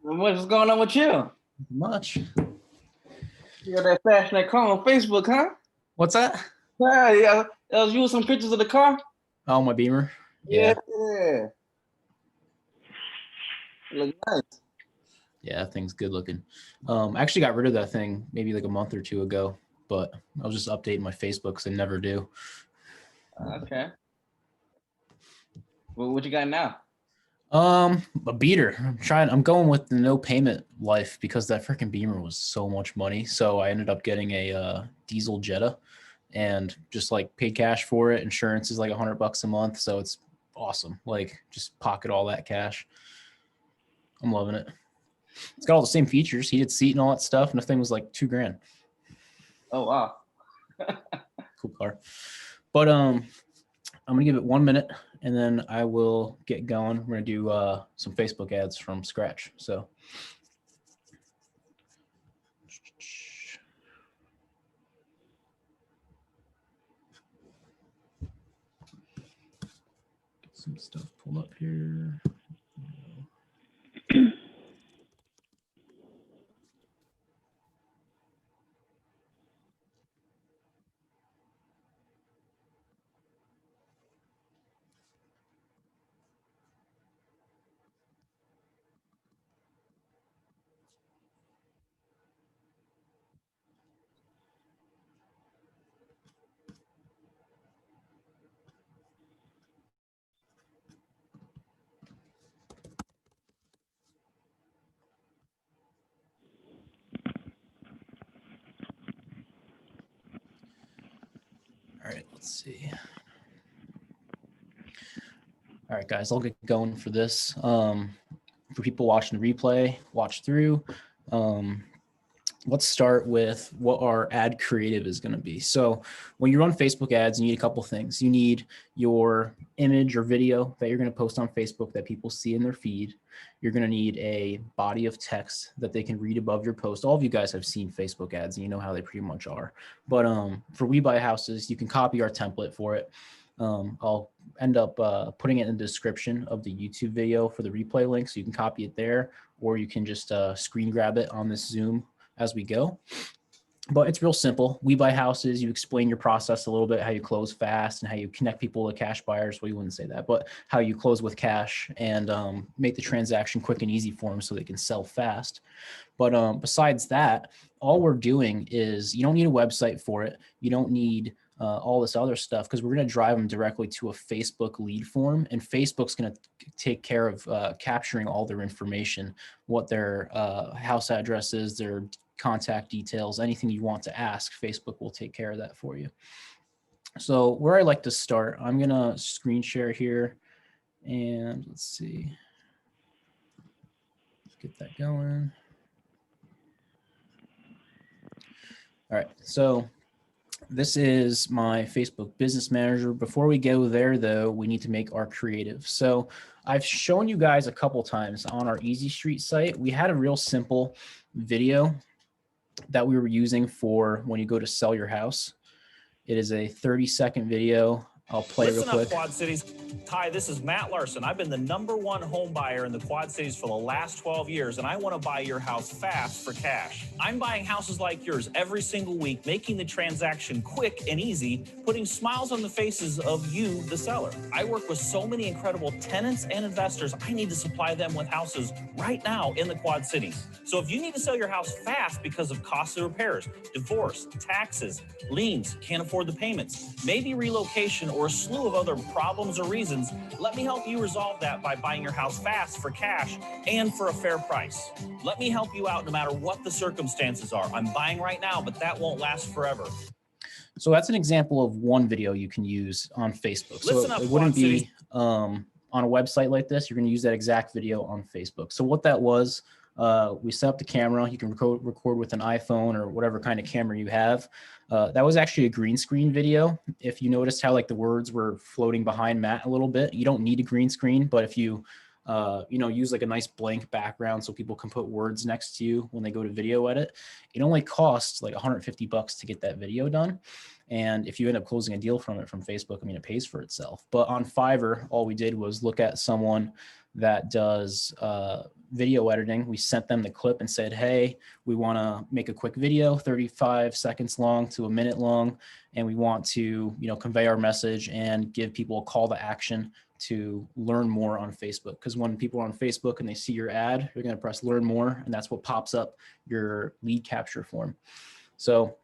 What's going on with you? Much. You got that fashion that car on Facebook, huh? What's that? Yeah, yeah. I was using some pictures of the car. Oh, my Beamer. Yeah, Yeah. yeah. It look nice. Yeah, that thing's good looking. I actually got rid of that thing maybe like a month or two ago, but I was just updating my Facebook because I never do. Okay. Well, what you got now? A beater. I'm going with the no payment life because that freaking Beamer was so much money. So I ended up getting a diesel Jetta and just like paid cash for it. Insurance is like $100 a month. So it's awesome. Like just pocket all that cash. I'm loving it. It's got all the same features, heated seat and all that stuff. And the thing was like $2,000. Oh wow. Cool car. But I'm gonna give it 1 minute and then I will get going. We're gonna do some Facebook ads from scratch. So get some stuff pulled up here. All right, let's see. All right, guys, I'll get going for this. For people watching the replay, watch through. Let's start with what our ad creative is going to be. So when you run Facebook ads, you need a couple things. You need your image or video that you're going to post on Facebook that people see in their feed. You're going to need a body of text that they can read above your post. All of you guys have seen Facebook ads and you know how they pretty much are. But for We Buy Houses, you can copy our template for it. I'll end up putting it in the description of the YouTube video for the replay link, so you can copy it there, or you can just screen grab it on this Zoom as we go. But it's real simple. We buy houses. You explain your process a little bit, how you close fast and how you connect people to cash buyers. Well, you wouldn't say that, but how you close with cash and make the transaction quick and easy for them so they can sell fast. But besides that, all we're doing is you don't need a website for it. You don't need all this other stuff because we're going to drive them directly to a Facebook lead form, and Facebook's going to take care of capturing all their information, what their house address is, their contact details, anything you want to ask, Facebook will take care of that for you. So where I like to start, I'm going to screen share here and let's see. Let's get that going. All right, so this is my Facebook Business Manager. Before we go there, though, we need to make our creative. So I've shown you guys a couple times on our Easy Street site. We had a real simple video that we were using for when you go to sell your house. It is a 30-second video. I'll play real quick. Quad Cities. Hi, this is Matt Larson. I've been the #1 home buyer in the Quad Cities for the last 12 years, and I want to buy your house fast for cash. I'm buying houses like yours every single week, making the transaction quick and easy, putting smiles on the faces of you, the seller. I work with so many incredible tenants and investors, I need to supply them with houses right now in the Quad Cities. So if you need to sell your house fast because of costly repairs, divorce, taxes, liens, can't afford the payments, maybe relocation, or a slew of other problems or reasons, let me help you resolve that by buying your house fast for cash and for a fair price. Let me help you out no matter what the circumstances are. I'm buying right now, but that won't last forever. So that's an example of one video you can use on Facebook. So it wouldn't be on a website like this. You're going to use that exact video on Facebook. So what that was, we set up the camera. You can record with an iPhone or whatever kind of camera you have. That was actually a green screen video. If you noticed how like the words were floating behind Matt a little bit, you don't need a green screen, but if you use like a nice blank background so people can put words next to you when they go to video edit, it only costs like $150 to get that video done. And if you end up closing a deal from it from Facebook, I mean, it pays for itself. But on Fiverr, all we did was look at someone that does video editing. We sent them the clip and said, hey, we want to make a quick video, 35 seconds long to a minute long, and we want to, you know, convey our message and give people a call to action to learn more on Facebook. Because when people are on Facebook and they see your ad, they're going to press learn more, and that's what pops up your lead capture form. So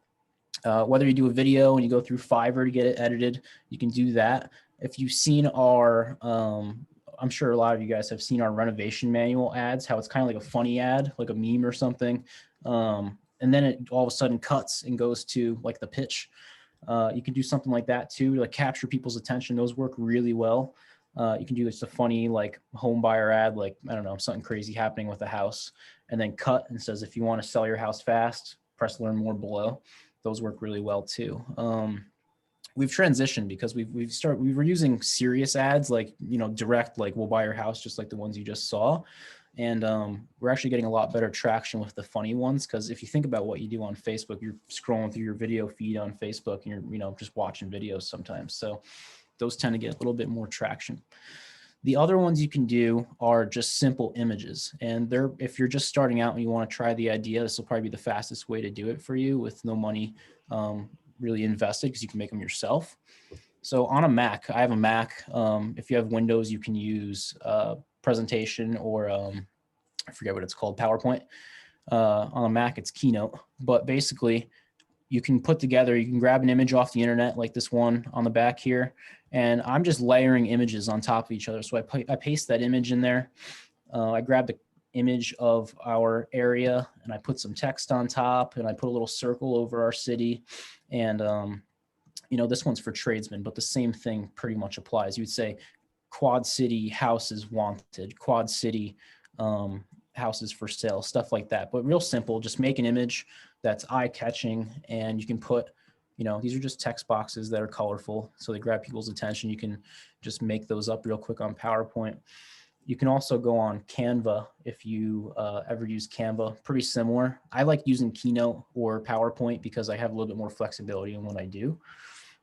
whether you do a video and you go through Fiverr to get it edited, you can do that. If you've seen our, I'm sure a lot of you guys have seen our renovation manual ads, how it's kind of like a funny ad, like a meme or something. And then it all of a sudden cuts and goes to like the pitch. You can do something like that too, to like capture people's attention. Those work really well. You can do just a funny like home buyer ad, like, I don't know, something crazy happening with the house, and then cut and says, if you want to sell your house fast, press learn more below. Those work really well too. We've transitioned because we were using serious ads, like, you know, direct, like we'll buy your house, just like the ones you just saw. And we're actually getting a lot better traction with the funny ones. Cause if you think about what you do on Facebook, you're scrolling through your video feed on Facebook and you're, you know, just watching videos sometimes. So those tend to get a little bit more traction. The other ones you can do are just simple images. And if you're just starting out and you want to try the idea, this will probably be the fastest way to do it for you with no money really invested, because you can make them yourself. So on a Mac, I have a Mac. If you have Windows, you can use presentation or I forget what it's called, PowerPoint. On a Mac, it's Keynote. But basically, you can grab an image off the internet, like this one on the back here, and I'm just layering images on top of each other. So I paste that image in there. I grab the image of our area and I put some text on top, and I put a little circle over our city. And, you know, this one's for tradesmen, but the same thing pretty much applies. You would say Quad City houses wanted, Quad City houses for sale, stuff like that. But real simple, just make an image that's eye-catching, and you can put, you know, these are just text boxes that are colorful, so they grab people's attention. You can just make those up real quick on PowerPoint. You can also go on Canva if you ever use Canva, pretty similar. I like using Keynote or PowerPoint because I have a little bit more flexibility in what I do.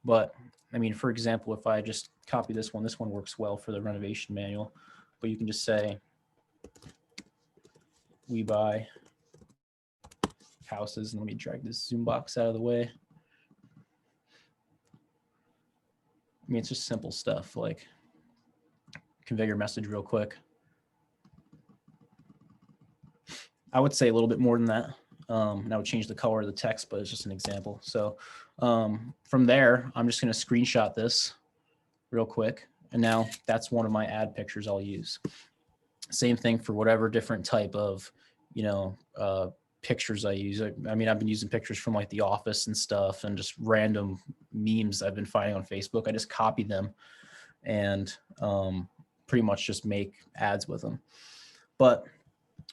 But I mean, for example, if I just copy this one works well for the renovation manual, but you can just say, we buy houses, and let me drag this zoom box out of the way. I mean, it's just simple stuff like convey your message real quick. I would say a little bit more than that. And I would change the color of the text, but it's just an example. So from there, I'm just going to screenshot this real quick. And now that's one of my ad pictures I'll use. Same thing for whatever different type of, you know, pictures I use. I mean, I've been using pictures from like The Office and stuff, and just random memes I've been finding on Facebook. I just copy them and pretty much just make ads with them. But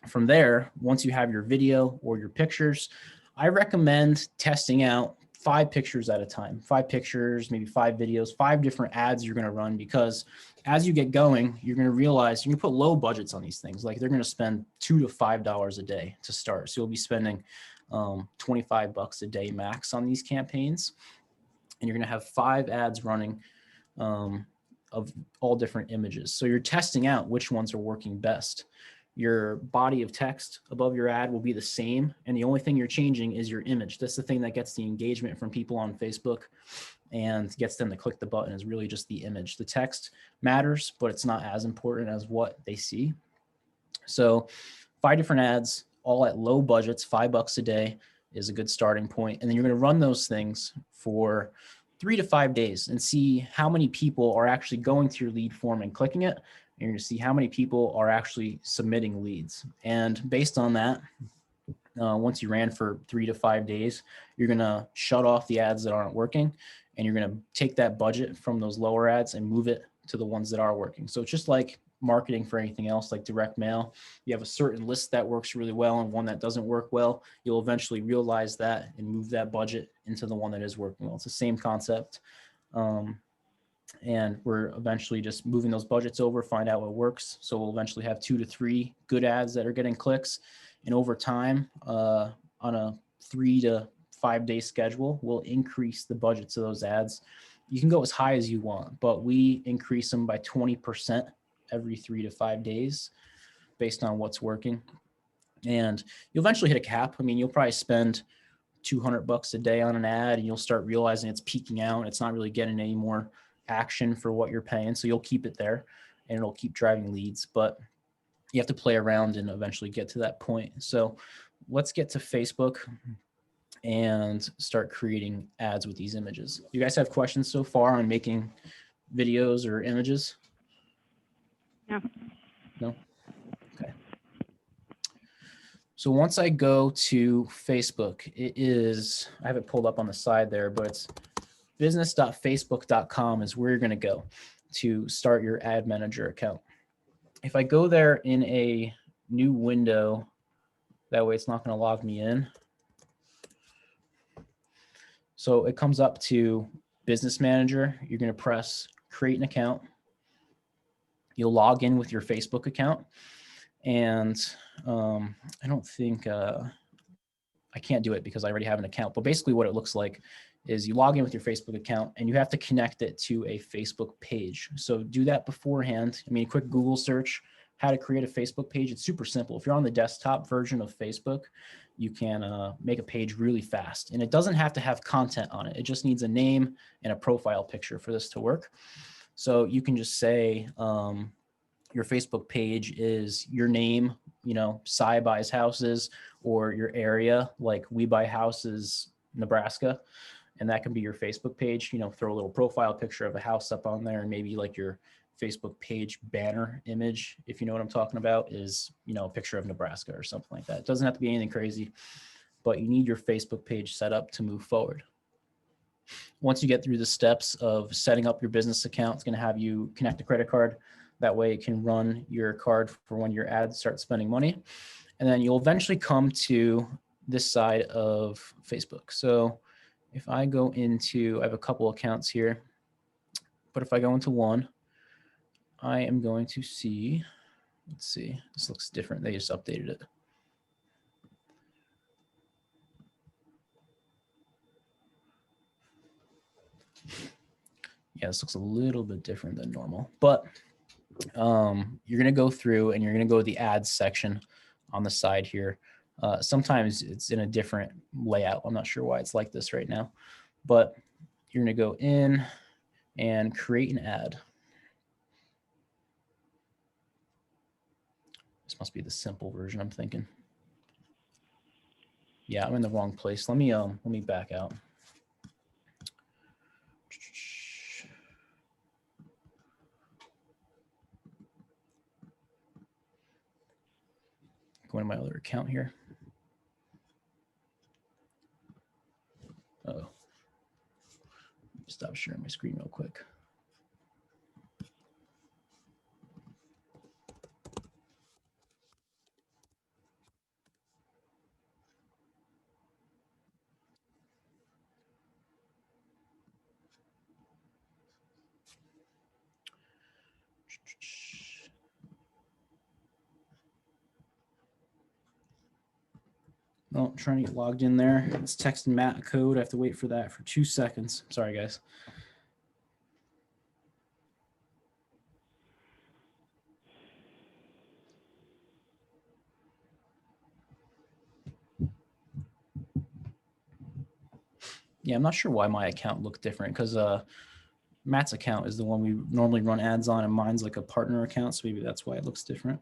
from there, once you have your video or your pictures, I recommend testing out 5 pictures at a time, 5 pictures, maybe 5 videos, 5 different ads you're going to run, because as you get going, you're going to realize you can put low budgets on these things. Like they're going to spend $2 to $5 a day to start. So you'll be spending $25 a day max on these campaigns. And you're going to have 5 ads running of all different images. So you're testing out which ones are working best. Your body of text above your ad will be the same, and the only thing you're changing is your image. That's the thing that gets the engagement from people on Facebook and gets them to click the button, is really just the image. The text matters, but it's not as important as what they see. So 5 different ads, all at low budgets, $5 a day is a good starting point. And then you're going to run those things for 3 to 5 days and see how many people are actually going to your lead form and clicking it. And you're going to see how many people are actually submitting leads. And based on that, once you ran for 3 to 5 days, you're going to shut off the ads that aren't working, and you're going to take that budget from those lower ads and move it to the ones that are working. So it's just like marketing for anything else, like direct mail. You have a certain list that works really well and one that doesn't work well. You'll eventually realize that and move that budget into the one that is working well. It's the same concept. And we're eventually just moving those budgets over, find out what works. So we'll eventually have 2 to 3 good ads that are getting clicks. And over time, on a 3 to 5 day schedule, we'll increase the budgets of those ads. You can go as high as you want, but we increase them by 20% every 3 to 5 days. based on what's working. And you'll eventually hit a cap. I mean, you'll probably spend $200 a day on an ad, and you'll start realizing it's peaking out. It's not really getting any more action for what you're paying. So you'll keep it there and it'll keep driving leads, but you have to play around and eventually get to that point. So let's get to Facebook and start creating ads with these images. You guys have questions so far on making videos or images? No. No? Okay. So once I go to Facebook, I have it pulled up on the side there, but it's business.facebook.com is where you're going to go to start your ad manager account. If I go there in a new window, that way it's not going to log me in. So it comes up to Business Manager. You're going to press create an account. You'll log in with your Facebook account. And I don't think, I can't do it because I already have an account. But basically what it looks like is you log in with your Facebook account and you have to connect it to a Facebook page. So do that beforehand. I mean, a quick Google search, how to create a Facebook page. It's super simple. If you're on the desktop version of Facebook, you can make a page really fast. And it doesn't have to have content on it. It just needs a name and a profile picture for this to work. So you can just say your Facebook page is your name, Cy buys houses, or your area, like We Buy Houses, Nebraska. And that can be your Facebook page, throw a little profile picture of a house up on there, and maybe like your Facebook page banner image, if you know what I'm talking about, is, a picture of Nebraska or something like that. It doesn't have to be anything crazy, but you need your Facebook page set up to move forward. Once you get through the steps of setting up your business account, it's going to have you connect a credit card. That way it can run your card for when your ads start spending money. And then you'll eventually come to this side of Facebook. So if I go into, I have a couple accounts here, but if I go into one, I am going to see, let's see, this looks different. They just updated it. Yeah, this looks a little bit different than normal, but you're going to go through and you're going to go to the ads section on the side here. Sometimes it's in a different layout. I'm not sure why it's like this right now, but you're going to go in and create an ad. This must be the simple version, I'm thinking. Yeah, I'm in the wrong place. Let me back out. Go into my other account here. Oh, stop sharing my screen real quick. Oh, I'm trying to get logged in there. It's texting Matt a code. I have to wait for that for 2 seconds. Sorry, guys. Yeah, I'm not sure why my account looked different because Matt's account is the one we normally run ads on, and mine's like a partner account, so maybe that's why it looks different.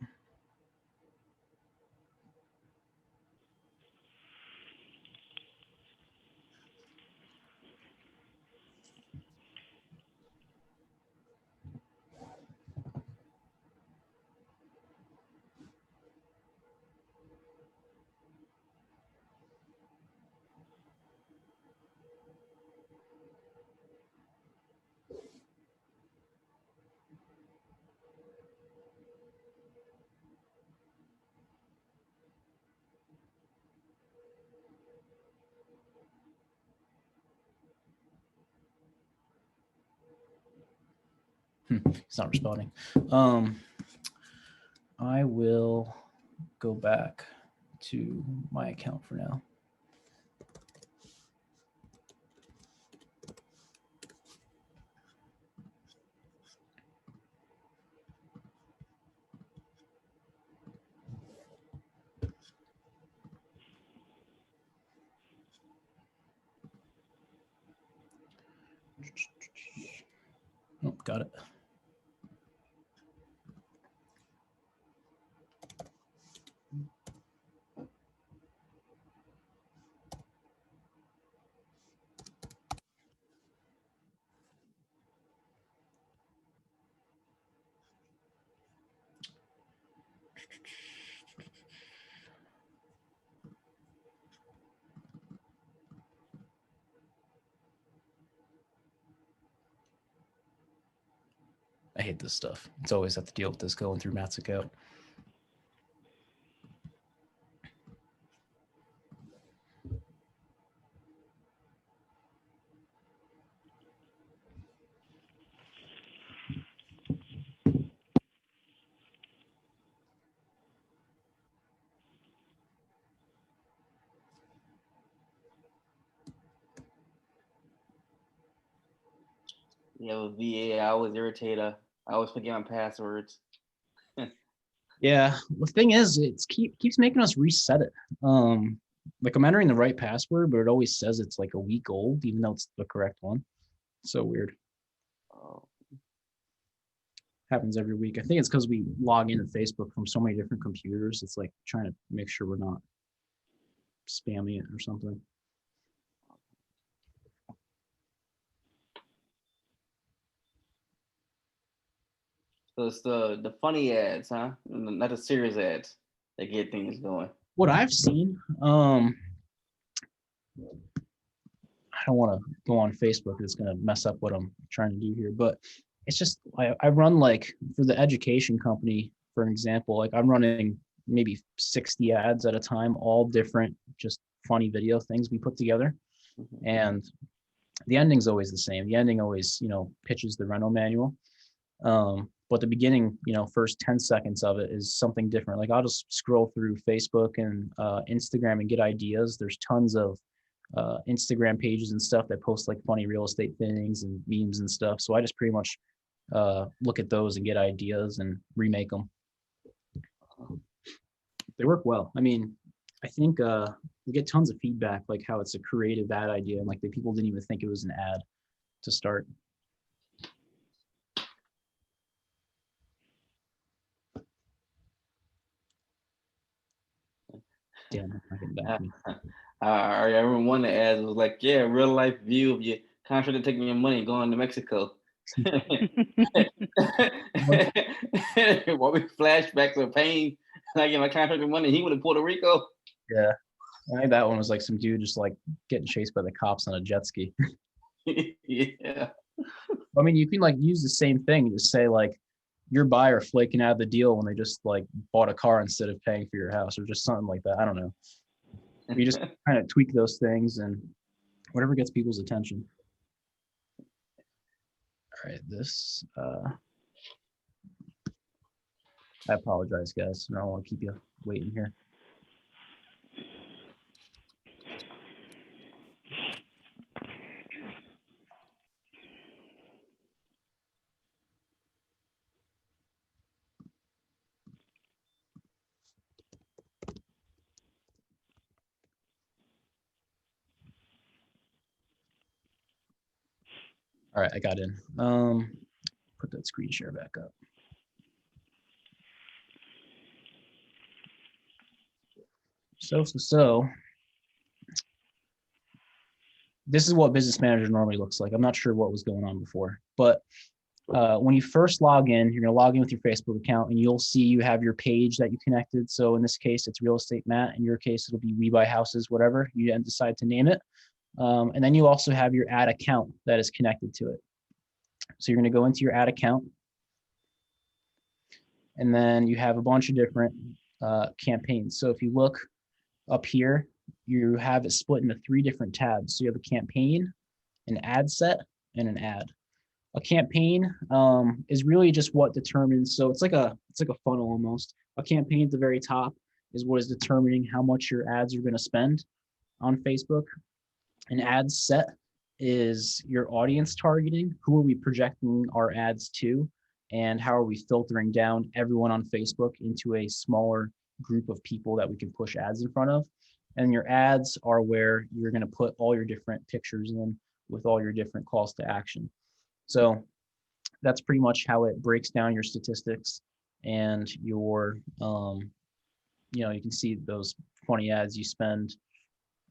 He's not responding. I will go back to my account for now. Oh, got it. I hate this stuff. It's always have to deal with this going through Matt's account. Yeah, with VA, I always irritate her. I always forget my passwords. Yeah, the thing is, it's keeps making us reset it. Like I'm entering the right password, but it always says it's like a week old, even though it's the correct one. So weird. Oh, Happens every week. I think it's because we log into Facebook from so many different computers. It's like trying to make sure we're not spamming it or something. so it's the funny ads, huh? Not the serious ads that get things going. What I've seen, I don't want to go on Facebook. It's going to mess up what I'm trying to do here, but it's just, I run like for the education company, for example, like I'm running maybe 60 ads at a time, all different, just funny video things we put together. Mhm. And the ending's always the same. The ending always, pitches the rental manual. But the beginning, first 10 seconds of it is something different. Like I'll just scroll through Facebook and Instagram and get ideas. There's tons of Instagram pages and stuff that post like funny real estate things and memes and stuff. So I just pretty much look at those and get ideas and remake them. They work well. I mean, I think we get tons of feedback, like how it's a creative ad idea, and like the people didn't even think it was an ad to start. Damn, I'm not getting back to me. I remember one of the ads was like, yeah, real life view of your contractor taking your money going to Mexico. What we flashbacks of pain, like my contractor money, he went to Puerto Rico. Yeah, I think that one was like some dude just like getting chased by the cops on a jet ski. Yeah. I mean, you can like use the same thing to say like your buyer flaking out of the deal when they just like bought a car instead of paying for your house or just something like that. I don't know. You just kind of tweak those things and whatever gets people's attention. All right, this, I apologize, guys. I don't want to keep you waiting here. All right, I got in. Put that screen share back up. So, this is what Business Manager normally looks like. I'm not sure what was going on before, but when you first log in, you're going to log in with your Facebook account and you'll see you have your page that you connected. So in this case, it's Real Estate Matt. In your case, it'll be We Buy Houses, whatever you decide to name it. And then you also have your ad account that is connected to it. So you're going to go into your ad account. And then you have a bunch of different campaigns. So if you look up here, you have it split into 3 different tabs. So you have a campaign, an ad set, and an ad. A campaign is really just what determines. So it's like a funnel almost. A campaign at the very top is what is determining how much your ads are going to spend on Facebook. An ad set is your audience targeting. Who are we projecting our ads to? And how are we filtering down everyone on Facebook into a smaller group of people that we can push ads in front of? And your ads are where you're going to put all your different pictures in, with all your different calls to action. So that's pretty much how it breaks down your statistics and your, you can see those funny ads. You spend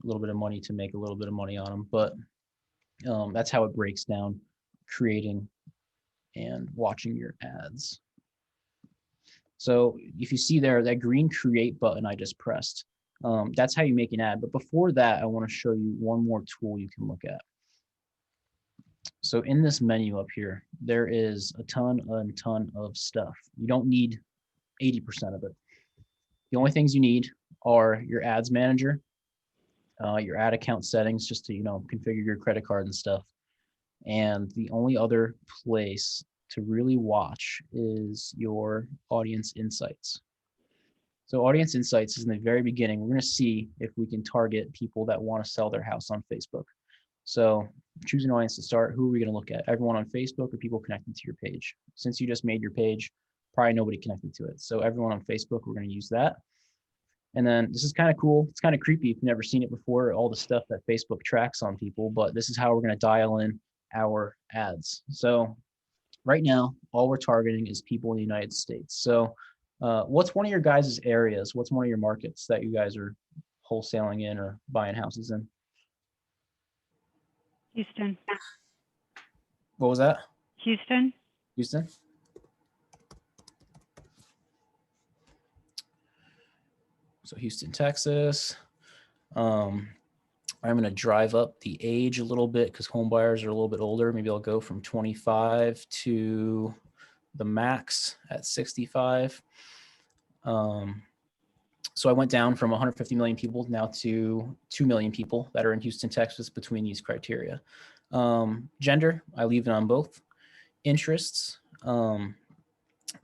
a little bit of money to make a little bit of money on them, but that's how it breaks down creating and watching your ads. So if you see there, that green create button I just pressed, that's how you make an ad. But before that, I want to show you one more tool you can look at. So in this menu up here, there is a ton of stuff. You don't need 80% of it. The only things you need are your ads manager, your ad account settings, just to, configure your credit card and stuff. And the only other place to really watch is your audience insights. So audience insights is in the very beginning. We're going to see if we can target people that want to sell their house on Facebook. So choose an audience to start. Who are we going to look at? Everyone on Facebook or people connected to your page? Since you just made your page, probably nobody connected to it. So everyone on Facebook, we're going to use that. And then this is kind of cool. It's kind of creepy if you've never seen it before, all the stuff that Facebook tracks on people, but this is how we're going to dial in our ads. So right now, all we're targeting is people in the United States. So what's one of your guys' areas? What's one of your markets that you guys are wholesaling in or buying houses in? Houston. What was that? Houston. Houston? So Houston, Texas. I'm going to drive up the age a little bit because home buyers are a little bit older. Maybe I'll go from 25 to the max at 65. So I went down from 150 million people now to 2 million people that are in Houston, Texas between these criteria. Gender, I leave it on both. Interests, let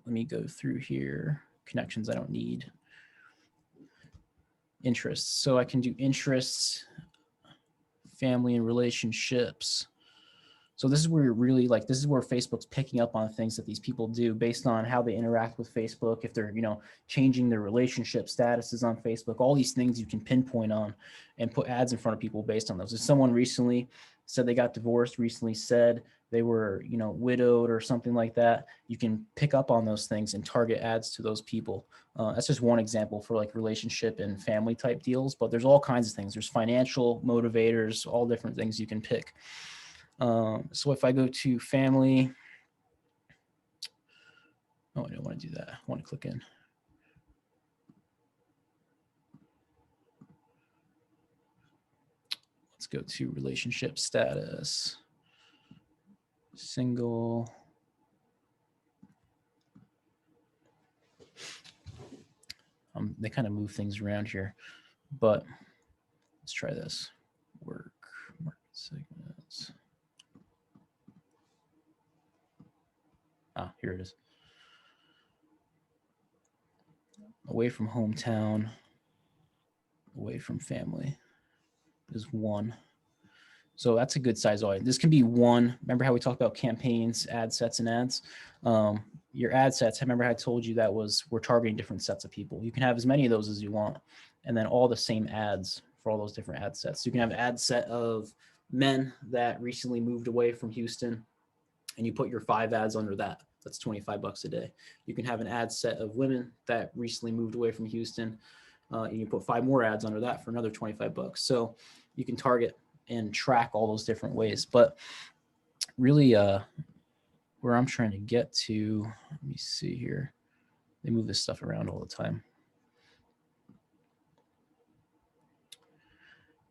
me go through here. Connections I don't need. Interests, so I can do interests, family and relationships. So this is where you're really this is where Facebook's picking up on things that these people do based on how they interact with Facebook. If they're, changing their relationship statuses on Facebook, all these things you can pinpoint on and put ads in front of people based on those. If someone recently said they got divorced, recently said they were, widowed or something like that, you can pick up on those things and target ads to those people. That's just one example for relationship and family type deals, but there's all kinds of things. There's financial motivators, all different things you can pick. So if I go to family, I don't want to do that. I want to click in. Let's go to relationship status, single. They kind of move things around here, but let's try this. Work, market segments. Here it is. Away from hometown, away from family is 1. So that's a good size audience. This can be 1. Remember how we talked about campaigns, ad sets, and ads? Your ad sets, remember how I told you that we're targeting different sets of people. You can have as many of those as you want, and then all the same ads for all those different ad sets. So you can have an ad set of men that recently moved away from Houston, and you put your 5 ads under that. That's $25 a day. You can have an ad set of women that recently moved away from Houston, and you put 5 more ads under that for another $25. So you can target and track all those different ways. But really, where I'm trying to get to, let me see here. They move this stuff around all the time.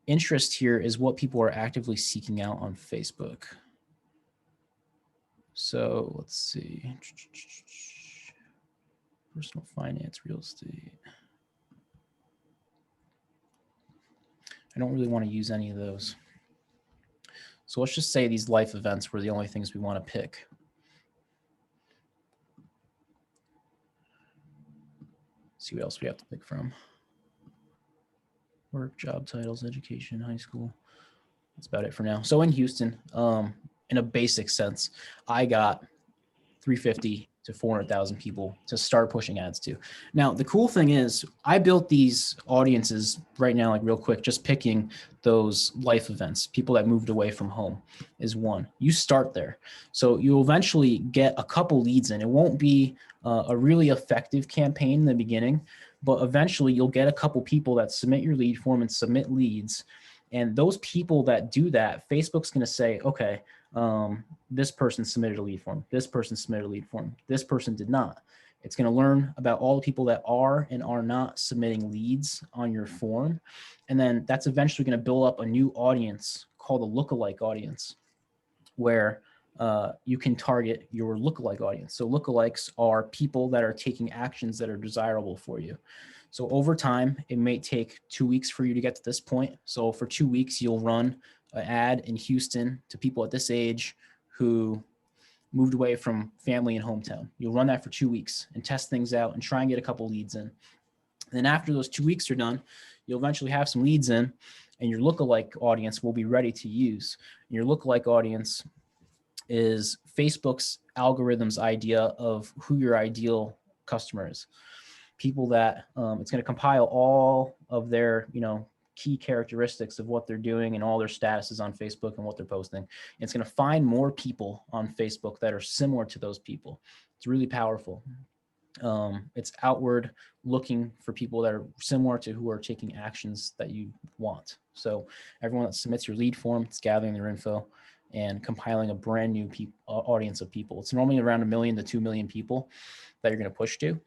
Interest here is what people are actively seeking out on Facebook. So let's see. Personal finance, real estate. I don't really want to use any of those. So let's just say these life events were the only things we want to pick. See what else we have to pick from. Work, job titles, education, high school. That's about it for now. So in Houston, in a basic sense, I got 350 to 400,000 people to start pushing ads to. Now, the cool thing is I built these audiences right now, like real quick, just picking those life events, people that moved away from home is one. You start there. So you'll eventually get a couple leads in. It won't be a really effective campaign in the beginning, but eventually you'll get a couple people that submit your lead form and submit leads. And those people that do that, Facebook's going to say, okay, this person submitted a lead form. This person submitted a lead form. This person did not. It's going to learn about all the people that are and are not submitting leads on your form. And then that's eventually going to build up a new audience called a lookalike audience, where you can target your lookalike audience. So lookalikes are people that are taking actions that are desirable for you. So over time, it may take 2 weeks for you to get to this point. So for 2 weeks, you'll run an ad in Houston to people at this age who moved away from family and hometown. You'll run that for 2 weeks and test things out and try and get a couple leads in. And then after those 2 weeks are done, you'll eventually have some leads in and your lookalike audience will be ready to use. And your lookalike audience is Facebook's algorithm's idea of who your ideal customer is. People that it's going to compile all of their, key characteristics of what they're doing and all their statuses on Facebook and what they're posting. And it's going to find more people on Facebook that are similar to those people. It's really powerful. It's outward looking for people that are similar to who are taking actions that you want. So everyone that submits your lead form, it's gathering their info and compiling a brand new audience of people. It's normally around 1 million to 2 million people that you're going to push to.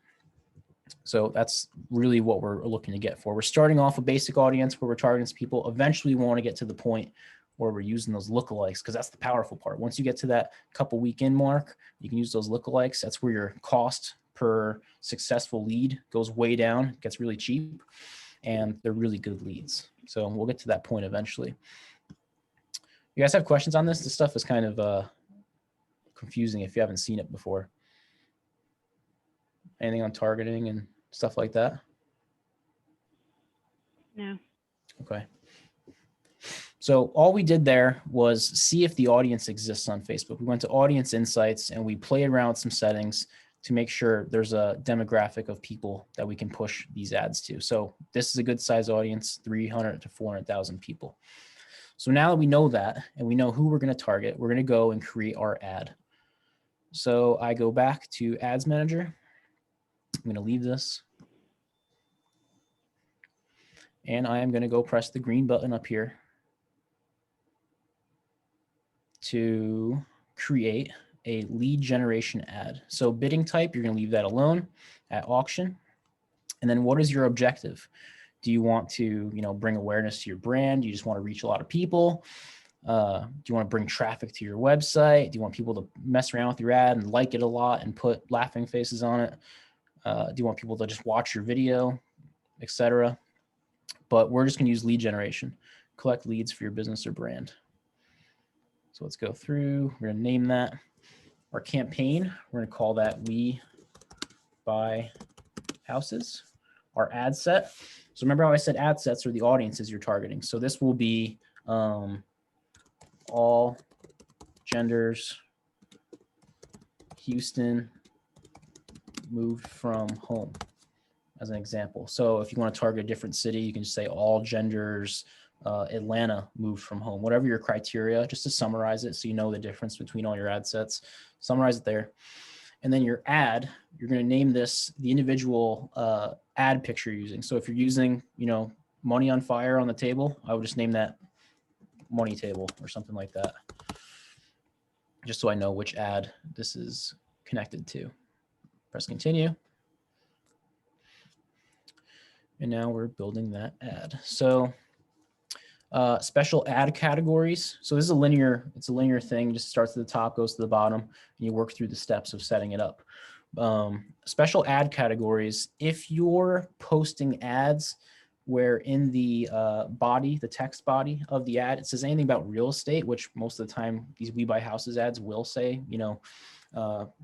So that's really what we're looking to get for. We're starting off a basic audience where we're targeting people. Eventually we want to get to the point where we're using those lookalikes, because that's the powerful part. Once you get to that couple weekend mark, you can use those lookalikes. That's where your cost per successful lead goes way down, gets really cheap, and they're really good leads. So we'll get to that point eventually. You guys have questions on this? This stuff is kind of confusing if you haven't seen it before. Anything on targeting and stuff like that? No. Okay. So all we did there was see if the audience exists on Facebook. We went to Audience Insights and we played around with some settings to make sure there's a demographic of people that we can push these ads to. So this is a good size audience, 300 to 400,000 people. So now that we know that and we know who we're going to target, we're going to go and create our ad. So I go back to Ads Manager. I'm going to leave this. And I am going to go press the green button up here to create a lead generation ad. So bidding type, you're going to leave that alone at auction. And then what is your objective? Do you want to, bring awareness to your brand? Do you just want to reach a lot of people? Do you want to bring traffic to your website? Do you want people to mess around with your ad and like it a lot and put laughing faces on it? Do you want people to just watch your video, etc.? But we're just going to use lead generation, collect leads for your business or brand. So let's go through. We're going to name that our campaign. We're going to call that We Buy Houses. Our ad set. So remember how I said ad sets are the audiences you're targeting. So this will be all genders, Houston, moved from home as an example. So if you want to target a different city, you can just say all genders, Atlanta moved from home, whatever your criteria, just to summarize it so you know the difference between all your ad sets. Summarize it there. And then your ad, you're going to name this the individual ad picture you're using. So if you're using, money on fire on the table, I would just name that money table or something like that, just so I know which ad this is connected to. Press continue. And now we're building that ad. So special ad categories. So this is it's a linear thing, just starts at the top, goes to the bottom, and you work through the steps of setting it up. Special ad categories, if you're posting ads where in the body, the text body of the ad, it says anything about real estate, which most of the time these We Buy Houses ads will say,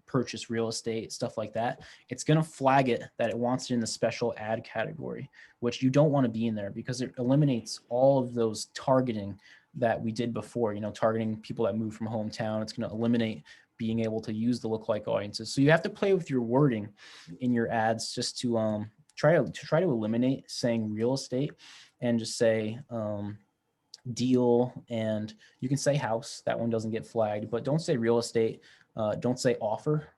purchase real estate, stuff like that. It's going to flag it that it wants it in the special ad category, which you don't want to be in there because it eliminates all of those targeting that we did before, targeting people that move from hometown. It's going to eliminate being able to use the lookalike audiences. So you have to play with your wording in your ads just to try to eliminate saying real estate and just say deal, and you can say house. That one doesn't get flagged, but don't say real estate. Don't say offer.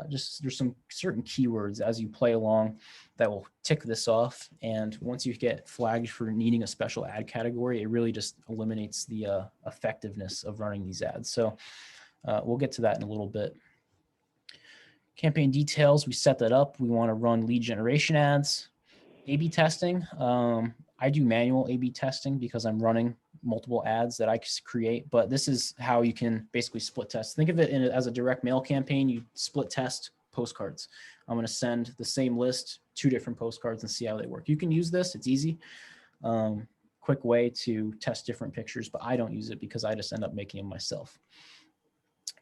Just there's some certain keywords as you play along that will tick this off. And once you get flagged for needing a special ad category, it really just eliminates the effectiveness of running these ads. So we'll get to that in a little bit. Campaign details, we set that up. We want to run lead generation ads. A/B testing. I do manual A/B testing because I'm running multiple ads that I create, but this is how you can basically split test. Think of it as a direct mail campaign. You split test postcards. I'm going to send the same list, 2 different postcards, and see how they work. You can use this. It's easy. Quick way to test different pictures, but I don't use it because I just end up making them myself.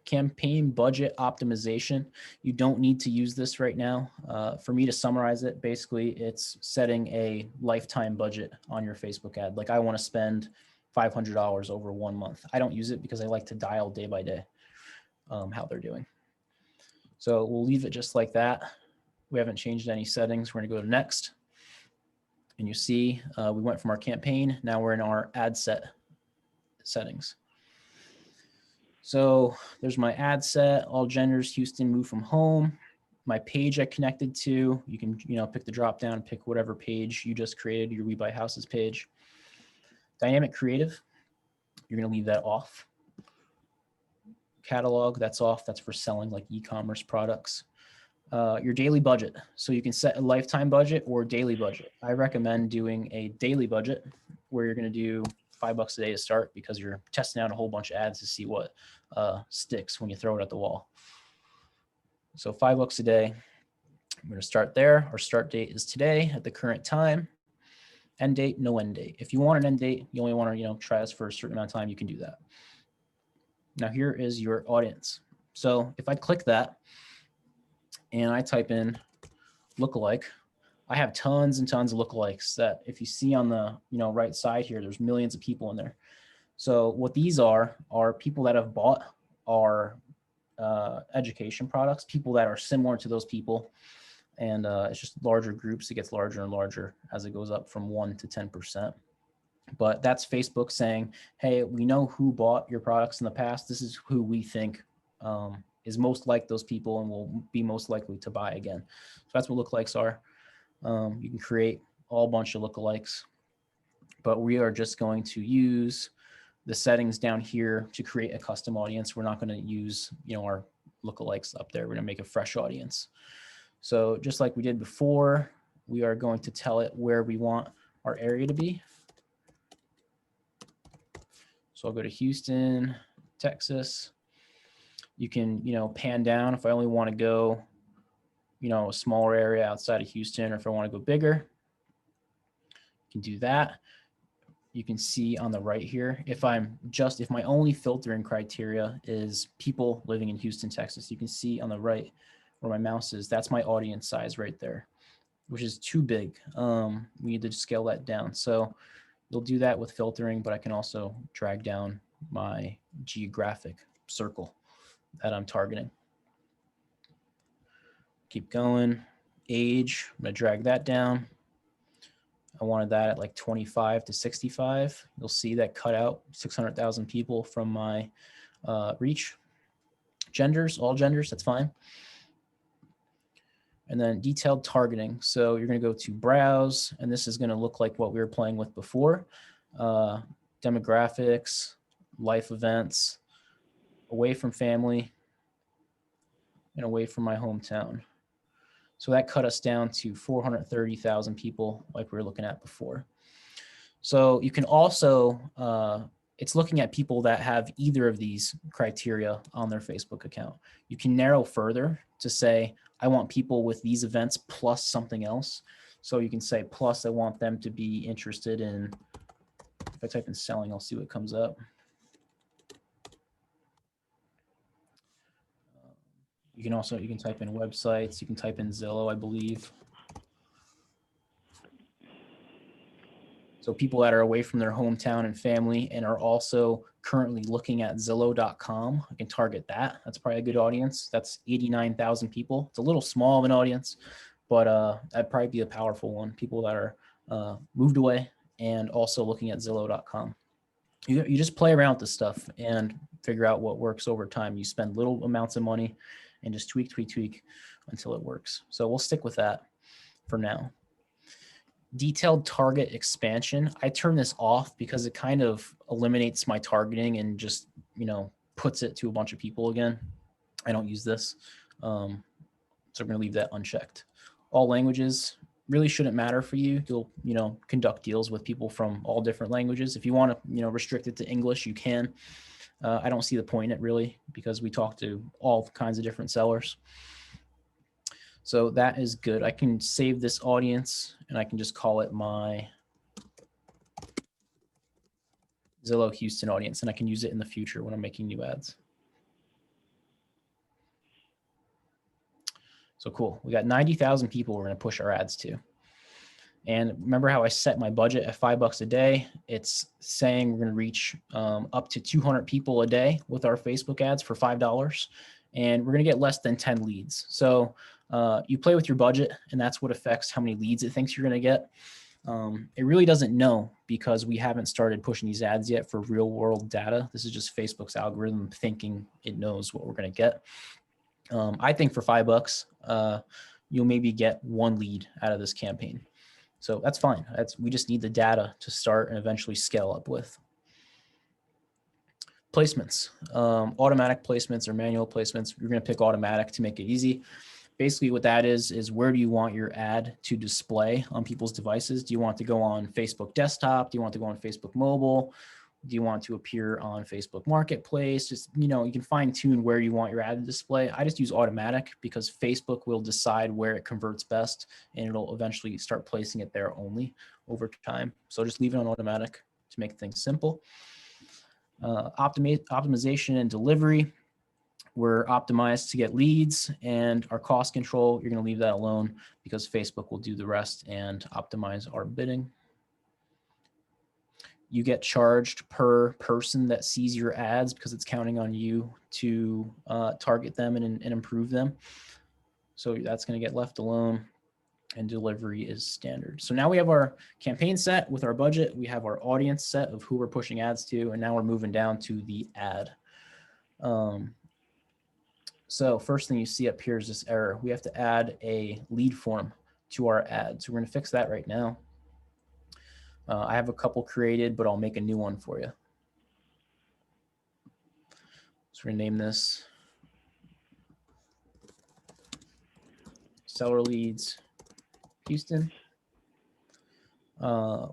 Campaign budget optimization. You don't need to use this right now. For me to summarize it, basically it's setting a lifetime budget on your Facebook ad. Like I want to spend $500 over 1 month. I don't use it because I like to dial day by day how they're doing. So we'll leave it just like that. We haven't changed any settings. We're going to go to next. And you see we went from our campaign. Now we're in our ad set settings. So there's my ad set, all genders, Houston, move from home. My page I connected to, you can pick the drop down, pick whatever page you just created, your We Buy Houses page. Dynamic creative, you're gonna leave that off. Catalog, that's off, that's for selling like e-commerce products. Your daily budget, so you can set a lifetime budget or daily budget. I recommend doing a daily budget where you're gonna do $5 a day to start because you're testing out a whole bunch of ads to see what sticks when you throw it at the wall. So $5 a day, I'm going to start there. Our start date is today at the current time. End date, no end date. If you want an end date, you only want to try this for a certain amount of time, you can do that. Now here is your audience. So if I click that and I type in lookalike, I have tons and tons of lookalikes that if you see on the right side here, there's millions of people in there. So what these are people that have bought our education products, people that are similar to those people. And it's just larger groups. It gets larger and larger as it goes up from 1 to 10%. But that's Facebook saying, hey, we know who bought your products in the past. This is who we think is most like those people and will be most likely to buy again. So that's what lookalikes are. You can create all bunch of lookalikes, but we are just going to use the settings down here to create a custom audience. We're not going to use, our lookalikes up there. We're going to make a fresh audience. So just like we did before, we are going to tell it where we want our area to be. So I'll go to Houston, Texas. You can, pan down if I only want to go, a smaller area outside of Houston, or if I want to go bigger, you can do that. You can see on the right here, if my only filtering criteria is people living in Houston, Texas, you can see on the right where my mouse is, that's my audience size right there, which is too big. We need to scale that down. So you'll do that with filtering, but I can also drag down my geographic circle that I'm targeting. Keep going. Age, I'm gonna drag that down. I wanted that at like 25 to 65. You'll see that cut out 600,000 people from my reach. Genders, all genders, that's fine. And then detailed targeting. So you're gonna go to browse, and this is gonna look like what we were playing with before. Demographics, life events, away from family, and away from my hometown. So that cut us down to 430,000 people like we were looking at before. So you can also, it's looking at people that have either of these criteria on their Facebook account. You can narrow further to say, I want people with these events plus something else. So you can say, plus I want them to be interested in, if I type in selling, I'll see what comes up. You can type in websites, you can type in Zillow, I believe. So people that are away from their hometown and family and are also currently looking at Zillow.com, I can target that. That's probably a good audience. That's 89,000 people. It's a little small of an audience, but that'd probably be a powerful one. People that are moved away and also looking at Zillow.com. You just play around with this stuff and figure out what works over time. You spend little amounts of money and just tweak until it works. So we'll stick with that for now. Detailed target expansion. I turn this off because it kind of eliminates my targeting and just, puts it to a bunch of people again. I don't use this. So I'm going to leave that unchecked. All languages really shouldn't matter for you. You'll, conduct deals with people from all different languages. If you want to, restrict it to English, you can. I don't see the point in it really because we talk to all kinds of different sellers. So that is good. I can save this audience and I can just call it my Zillow Houston audience, and I can use it in the future when I'm making new ads. So cool. We got 90,000 people we're going to push our ads to. And remember how I set my budget at $5 a day? It's saying we're going to reach up to 200 people a day with our Facebook ads for $5. And we're going to get less than 10 leads. So you play with your budget, and that's what affects how many leads it thinks you're going to get. It really doesn't know because we haven't started pushing these ads yet for real world data. This is just Facebook's algorithm thinking it knows what we're going to get. I think for $5, you'll maybe get one lead out of this campaign. So that's fine. We just need the data to start and eventually scale up with. Placements, automatic placements or manual placements. You're going to pick automatic to make it easy. Basically what that is where do you want your ad to display on people's devices? Do you want to go on Facebook desktop? Do you want to go on Facebook mobile? Do you want to appear on Facebook Marketplace? Just, you can fine tune where you want your ad to display. I just use automatic because Facebook will decide where it converts best and it'll eventually start placing it there only over time. So just leave it on automatic to make things simple. Optimization and delivery. We're optimized to get leads, and our cost control, you're going to leave that alone because Facebook will do the rest and optimize our bidding. You get charged per person that sees your ads because it's counting on you to target them and improve them. So that's going to get left alone, and delivery is standard. So now we have our campaign set with our budget. We have our audience set of who we're pushing ads to, and now we're moving down to the ad. So first thing you see up here is this error. We have to add a lead form to our ad. So we're going to fix that right now. I have a couple created, but I'll make a new one for you. So we're going to name this Seller Leads Houston.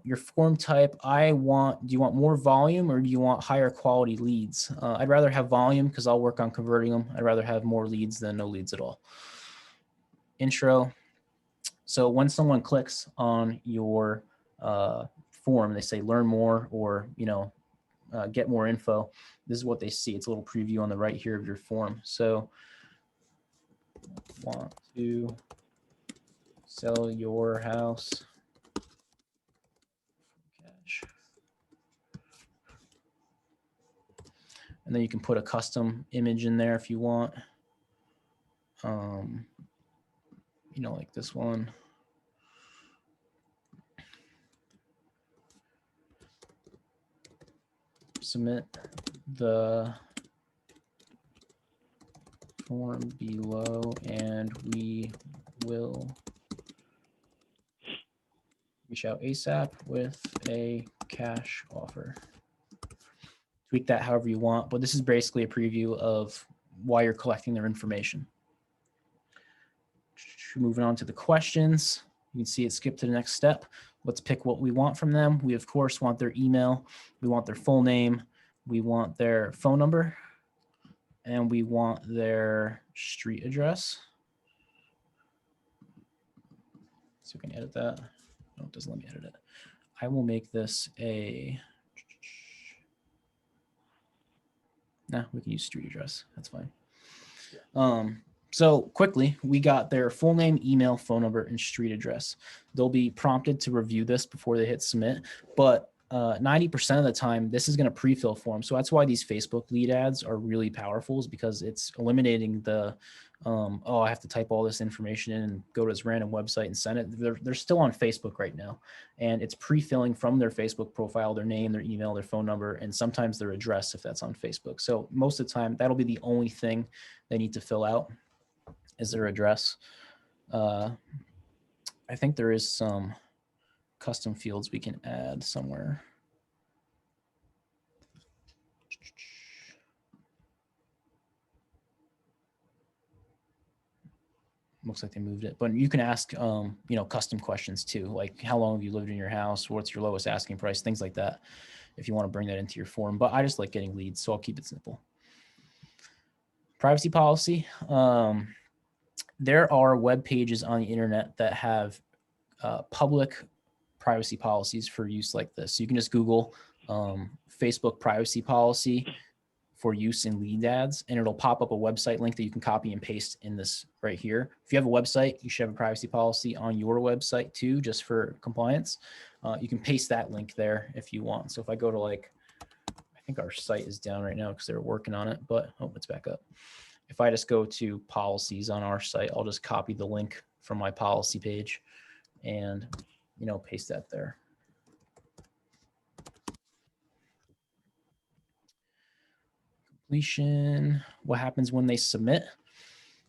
Your form type, do you want more volume or do you want higher quality leads? I'd rather have volume because I'll work on converting them. I'd rather have more leads than no leads at all. Intro. So when someone clicks on your form, they say learn more or, get more info. This is what they see. It's a little preview on the right here of your form. So want to sell your house. And then you can put a custom image in there if you want. Like this one. Submit the form below and we will reach out ASAP with a cash offer. Tweak that however you want, but this is basically a preview of why you're collecting their information. Moving on to the questions, you can see it skipped to the next step. Let's pick what we want from them. We of course want their email, we want their full name, we want their phone number, and we want their street address. So we can edit that. No, it doesn't let me edit it. I will make this a we can use street address. That's fine. So quickly, we got their full name, email, phone number, and street address. They'll be prompted to review this before they hit submit, but 90% of the time, this is going to pre-fill for them. So that's why these Facebook lead ads are really powerful, is because it's eliminating the, oh, I have to type all this information in and go to this random website and send it. They're still on Facebook right now, and it's pre-filling from their Facebook profile, their name, their email, their phone number, and sometimes their address if that's on Facebook. So most of the time, that'll be the only thing they need to fill out is their address. I think there is some custom fields we can add somewhere. Looks like they moved it, but you can ask, you know, custom questions too, like how long have you lived in your house? What's your lowest asking price? Things like that, if you want to bring that into your form. But I just like getting leads, so I'll keep it simple. Privacy policy. There are web pages on the internet that have public privacy policies for use like this. So you can just Google Facebook privacy policy for use in lead ads, and it'll pop up a website link that you can copy and paste in this right here. If you have a website, you should have a privacy policy on your website too, just for compliance. You can paste that link there if you want. So if I go to like, I think our site is down right now because they're working on it, but oh, it's back up. If I just go to policies on our site, I'll just copy the link from my policy page and, you know, paste that there. Completion, what happens when they submit?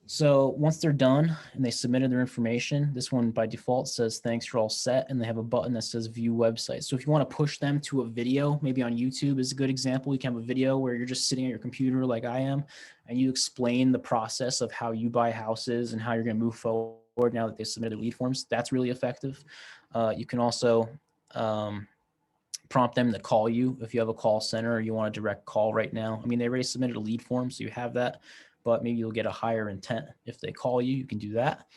So once they're done and they submitted their information, this one by default says, thanks, you're all set. And they have a button that says view website. So if you want to push them to a video, maybe on YouTube is a good example. You can have a video where you're just sitting at your computer like I am, and you explain the process of how you buy houses and how you're going to move forward now that they submitted lead forms. That's really effective. You can also prompt them to call you if you have a call center or you want a direct call right now. I mean, they already submitted a lead form, so you have that, but maybe you'll get a higher intent. If they call you, you can do that.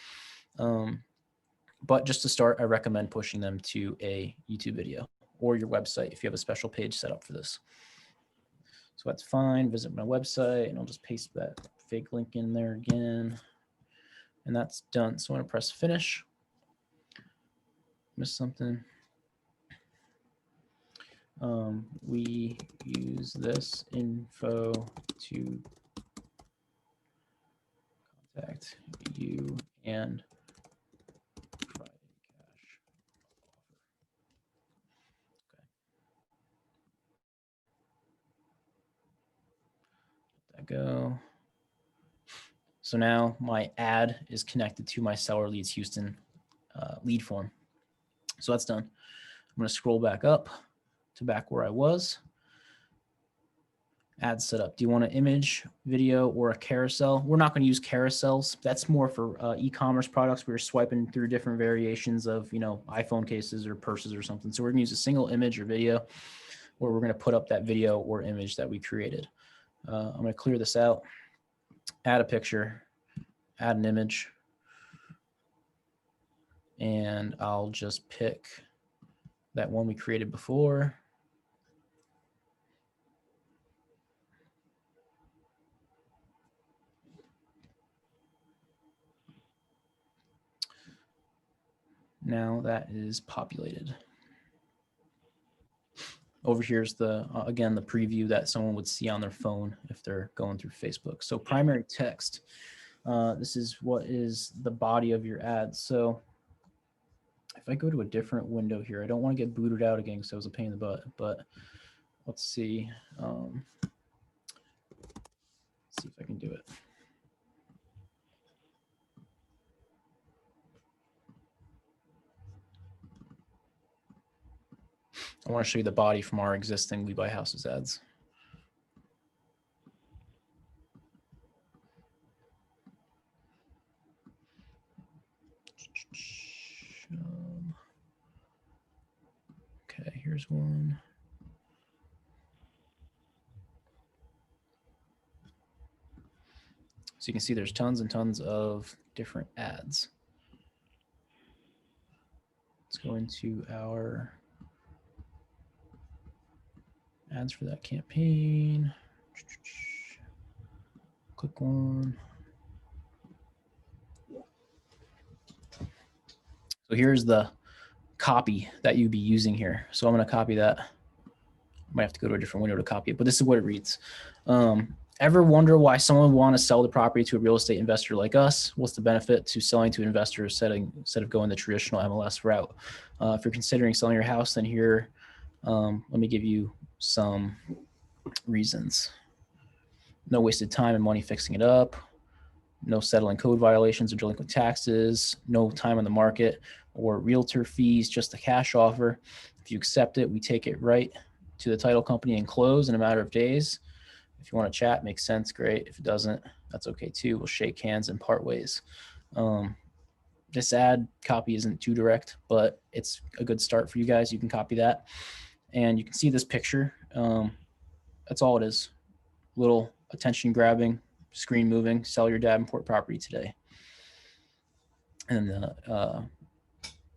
But just to start, I recommend pushing them to a YouTube video or your website if you have a special page set up for this. So that's fine. Visit my website, and I'll just paste that fake link in there again. And that's done. So I'm going to press finish. Missed something. We use this info to contact you and provide a cash offer. Okay. Let that go. So now my ad is connected to my Seller Leads Houston lead form. So that's done. I'm going to scroll back up to back where I was. Ad setup. Do you want an image, video, or a carousel? We're not going to use carousels. That's more for e-commerce products. We're swiping through different variations of, you know, iPhone cases or purses or something. So we're going to use a single image or video where we're going to put up that video or image that we created. I'm going to clear this out, add a picture, add an image, and I'll just pick that one we created before. Now that is populated. Over here is the, again, the preview that someone would see on their phone if they're going through Facebook. So primary text, this is what is the body of your ad. So if I go to a different window here, I don't want to get booted out again because I was a pain in the butt, but let's see. Let's see if I can do it. I want to show you the body from our existing We Buy Houses ads. Okay, here's one. So you can see there's tons and tons of different ads. Let's go into our ads for that campaign. Click one. So here's the copy that you'd be using here. So I'm going to copy that. Might have to go to a different window to copy it, but this is what it reads. Ever wonder why someone would want to sell the property to a real estate investor like us? What's the benefit to selling to investors instead of going the traditional MLS route? If you're considering selling your house, then here, let me give you some reasons. No wasted time and money fixing it up. No settling code violations or delinquent taxes. No time on the market or realtor fees, just a cash offer. If you accept it, we take it right to the title company and close in a matter of days. If you want to chat, makes sense, great. If it doesn't, that's okay too. We'll shake hands and part ways. This ad copy isn't too direct, but it's a good start for you guys. You can copy that. And you can see this picture. That's all it is. Little attention grabbing, screen moving, sell your Davenport property today. And the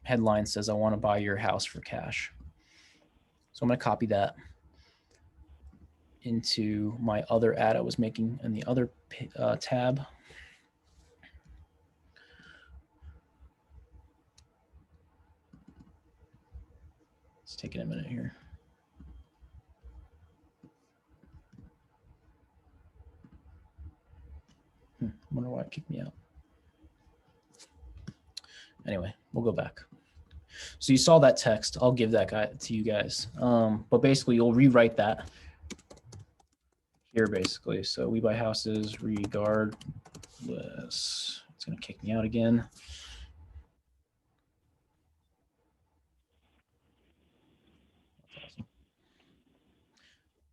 headline says, I want to buy your house for cash. So I'm going to copy that into my other ad I was making in the other tab. It's taking a minute here. I wonder why it kicked me out. Anyway, we'll go back. So you saw that text. I'll give that guy to you guys. But basically, you'll rewrite that here, basically. So we buy houses regardless. It's going to kick me out again.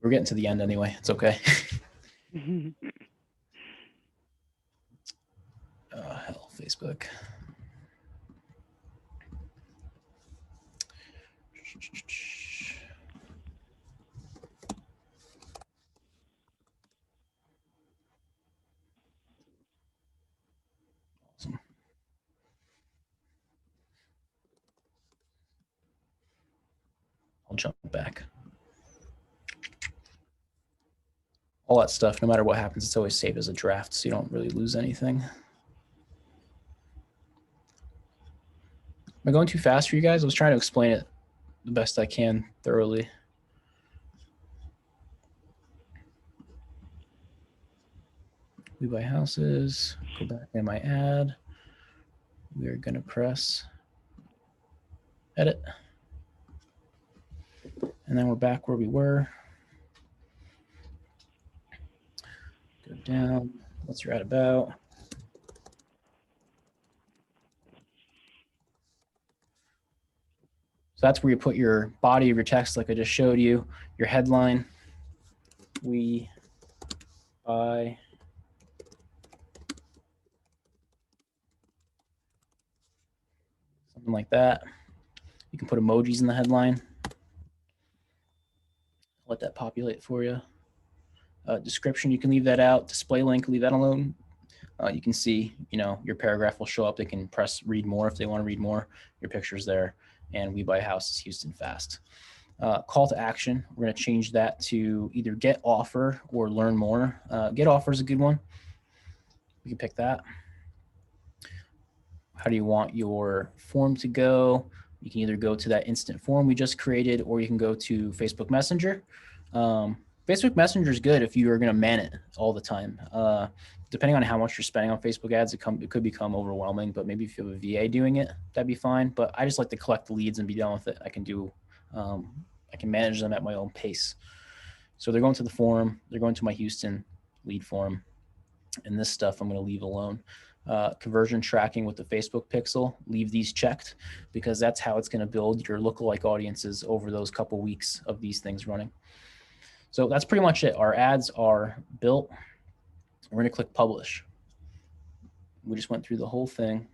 We're getting to the end anyway. It's okay. Hell, Facebook. Awesome. I'll jump back. All that stuff, no matter what happens, it's always saved as a draft, so you don't really lose anything. Am I going too fast for you guys? I was trying to explain it the best I can thoroughly. We buy houses. Go back in my ad. We are going to press edit. And then we're back where we were. Go down. What's your ad about? So that's where you put your body of your text, like I just showed you, your headline. We buy something like that. You can put emojis in the headline. Let that populate for you. Description, you can leave that out. Display link, leave that alone. You can see, your paragraph will show up. They can press read more if they want to read more. Your picture's there. And we buy houses Houston fast. Call to action, we're going to change that to either get offer or learn more. Get offer is a good one. We can pick that. How do you want your form to go? You can either go to that instant form we just created, or you can go to Facebook Messenger. Facebook Messenger is good if you are going to man it all the time. Depending on how much you're spending on Facebook ads, it could become overwhelming, but maybe if you have a VA doing it, that'd be fine. But I just like to collect the leads and be done with it. I can manage them at my own pace. So they're going to the forum, they're going to my Houston lead form, and this stuff I'm going to leave alone. Conversion tracking with the Facebook pixel, leave these checked, because that's how it's going to build your lookalike audiences over those couple weeks of these things running. So that's pretty much it. Our ads are built. We're going to click publish. We just went through the whole thing.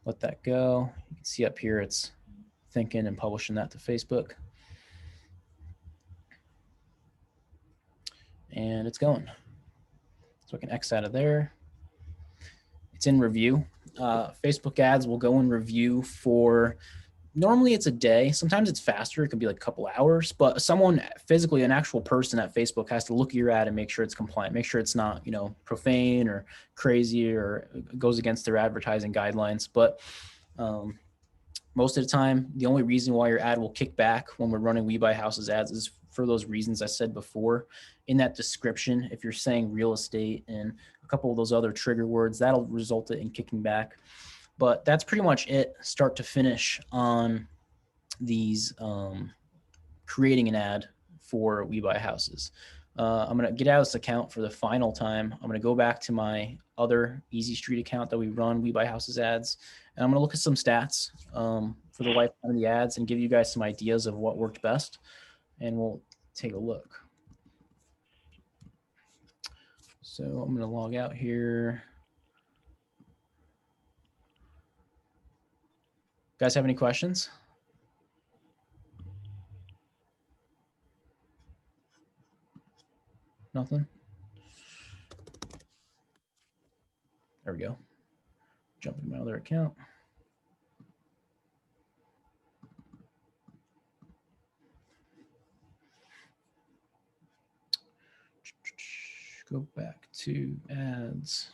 Let that go. You can see up here it's thinking and publishing that to Facebook. And it's going. So I can X out of there. It's in review. Facebook ads will go in review for Normally it's a day. Sometimes it's faster. It could be like a couple hours, but someone physically, an actual person at Facebook has to look at your ad and make sure it's compliant, make sure it's not, you know, profane or crazy or goes against their advertising guidelines. But most of the time, the only reason why your ad will kick back when we're running We Buy Houses ads is for those reasons I said before. In that description, if you're saying real estate and a couple of those other trigger words, that'll result in kicking back. But that's pretty much it, start to finish, on these creating an ad for We Buy Houses. I'm going to get out of this account for the final time. I'm going to go back to my other Easy Street account that we run We Buy Houses ads. And I'm going to look at some stats for the lifetime of the ads and give you guys some ideas of what worked best. And we'll take a look. So I'm going to log out here. Guys have any questions? Nothing? There we go. Jump into my other account. Go back to ads.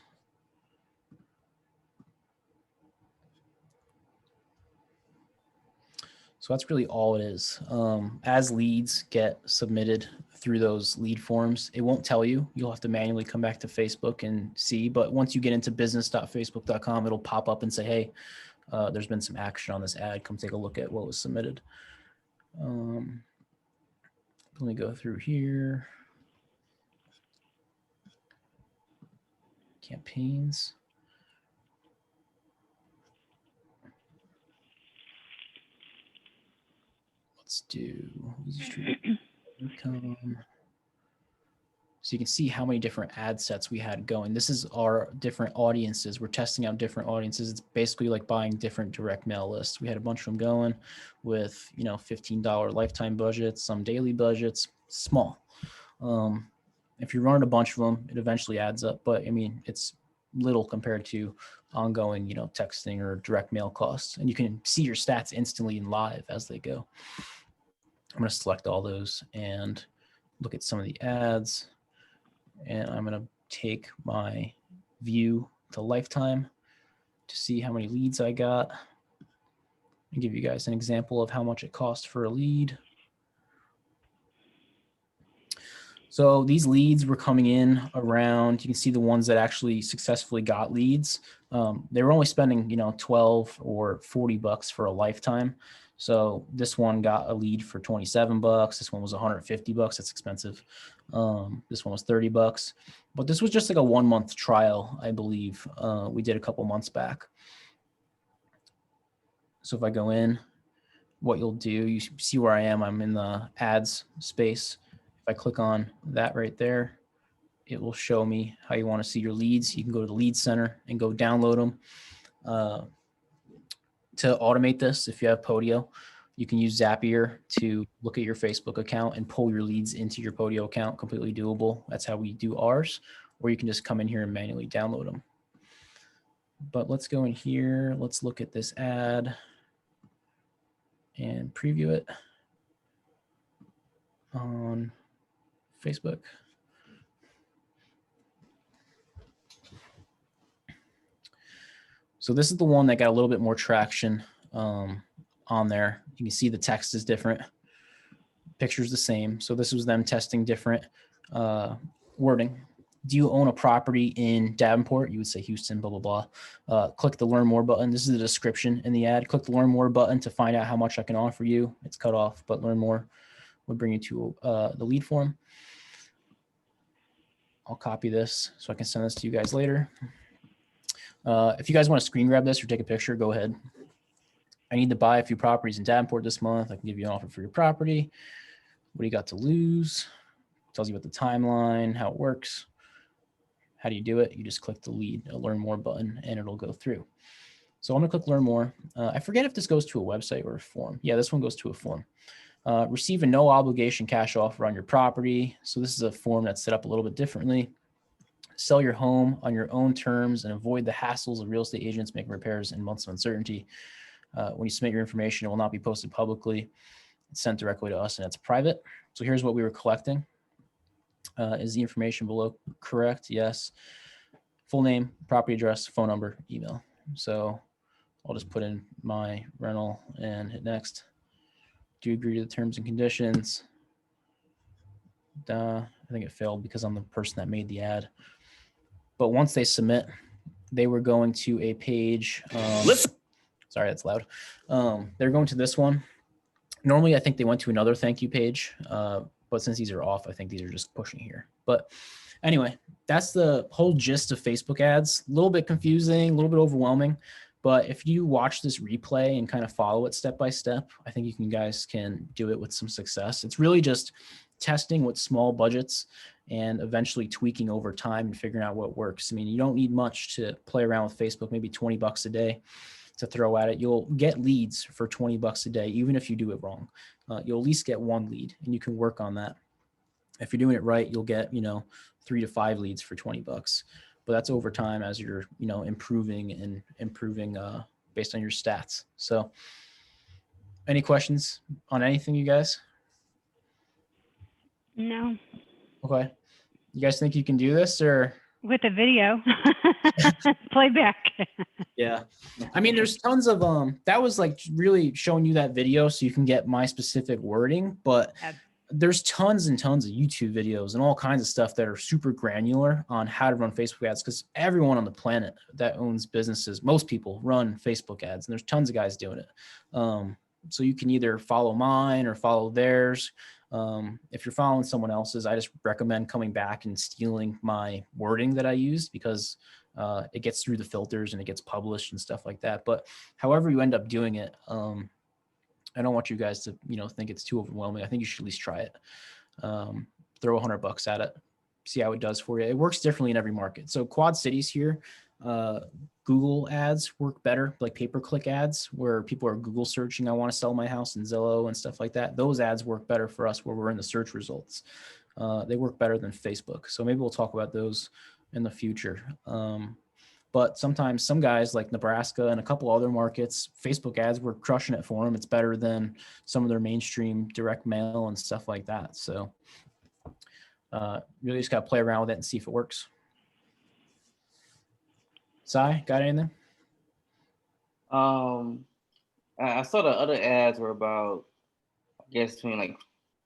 So that's really all it is. As leads get submitted through those lead forms, it won't tell you. You'll have to manually come back to Facebook and see. But once you get into business.facebook.com, it'll pop up and say, hey, there's been some action on this ad. Come take a look at what was submitted. Let me go through here. Campaigns. Let's do Easy Street income. So you can see how many different ad sets we had going. This is our different audiences. We're testing out different audiences. It's basically like buying different direct mail lists. We had a bunch of them going with, you know, $15 lifetime budgets, some daily budgets, small. If you're running a bunch of them, it eventually adds up. But I mean, it's little compared to ongoing, you know, texting or direct mail costs. And you can see your stats instantly and live as they go. I'm going to select all those and look at some of the ads. And I'm going to take my view to lifetime to see how many leads I got and give you guys an example of how much it costs for a lead. So these leads were coming in around, you can see the ones that actually successfully got leads. They were only spending, you know, 12 or 40 bucks for a lifetime. So this one got a lead for 27 bucks. This one was 150 bucks. That's expensive. This one was 30 bucks, but this was just like a 1 month trial, I believe. We did a couple months back. So if I go in, what you'll do, you see where I am. I'm in the ads space. If I click on that right there, it will show me how you want to see your leads. You can go to the lead center and go download them. To automate this, if you have Podio, you can use Zapier to look at your Facebook account and pull your leads into your Podio account. Completely doable. That's how we do ours. Or you can just come in here and manually download them. But let's go in here. Let's look at this ad and preview it on Facebook. So this is the one that got a little bit more traction on there. You can see the text is different. Picture's the same. So this was them testing different wording. Do you own a property in Davenport? You would say Houston, blah, blah, blah. Click the learn more button. This is the description in the ad. Click the learn more button to find out how much I can offer you. It's cut off, but learn more would bring you to the lead form. I'll copy this so I can send this to you guys later. If you guys want to screen grab this or take a picture, go ahead. I need to buy a few properties in Davenport this month. I can give you an offer for your property. What do you got to lose? Tells you about the timeline, how it works. How do you do it? You just click the learn more button and it'll go through. So I'm gonna click learn more. I forget if this goes to a website or a form. Yeah, this one goes to a form. Receive a no obligation cash offer on your property. So this is a form that's set up a little bit differently. Sell your home on your own terms and avoid the hassles of real estate agents making repairs in months of uncertainty. When you submit your information, it will not be posted publicly. It's sent directly to us and it's private. So here's what we were collecting. Is the information below correct? Yes. Full name, property address, phone number, email. So I'll just put in my rental and hit next. Do you agree to the terms and conditions? I think it failed because I'm the person that made the ad. But once they submit, they were going to a page. Listen. Sorry, that's loud. They're going to this one. Normally, I think they went to another thank you page. But since these are off, I think these are just pushing here. But anyway, that's the whole gist of Facebook ads. A little bit confusing, a little bit overwhelming. But if you watch this replay and kind of follow it step by step, I think you guys can do it with some success. It's really just testing with small budgets and eventually tweaking over time and figuring out what works. I mean, you don't need much to play around with Facebook, maybe 20 bucks a day to throw at it. You'll get leads for 20 bucks a day, even if you do it wrong. You'll at least get one lead and you can work on that. If you're doing it right, you'll get, 3 to 5 leads for 20 bucks. But that's over time as you're, improving based on your stats. So any questions on anything, you guys? No. Okay. You guys think you can do this or? With a video. Playback. Yeah. I mean, there's tons of, that was like really showing you that video so you can get my specific wording, but there's tons and tons of YouTube videos and all kinds of stuff that are super granular on how to run Facebook ads because everyone on the planet that owns businesses, most people run Facebook ads and there's tons of guys doing it. So you can either follow mine or follow theirs. If you're following someone else's, I just recommend coming back and stealing my wording that I used because it gets through the filters and it gets published and stuff like that. But however you end up doing it, I don't want you guys to, think it's too overwhelming. I think you should at least try it. Throw $100 at it, see how it does for you. It works differently in every market. So Quad Cities here, Google ads work better, like pay-per-click ads where people are Google searching, I want to sell my house in Zillow and stuff like that. Those ads work better for us where we're in the search results. They work better than Facebook. So maybe we'll talk about those in the future. But sometimes some guys like Nebraska and a couple other markets, Facebook ads were crushing it for them. It's better than some of their mainstream direct mail and stuff like that. So really just got to play around with it and see if it works. Sai, got anything? I saw the other ads were about, I guess, between like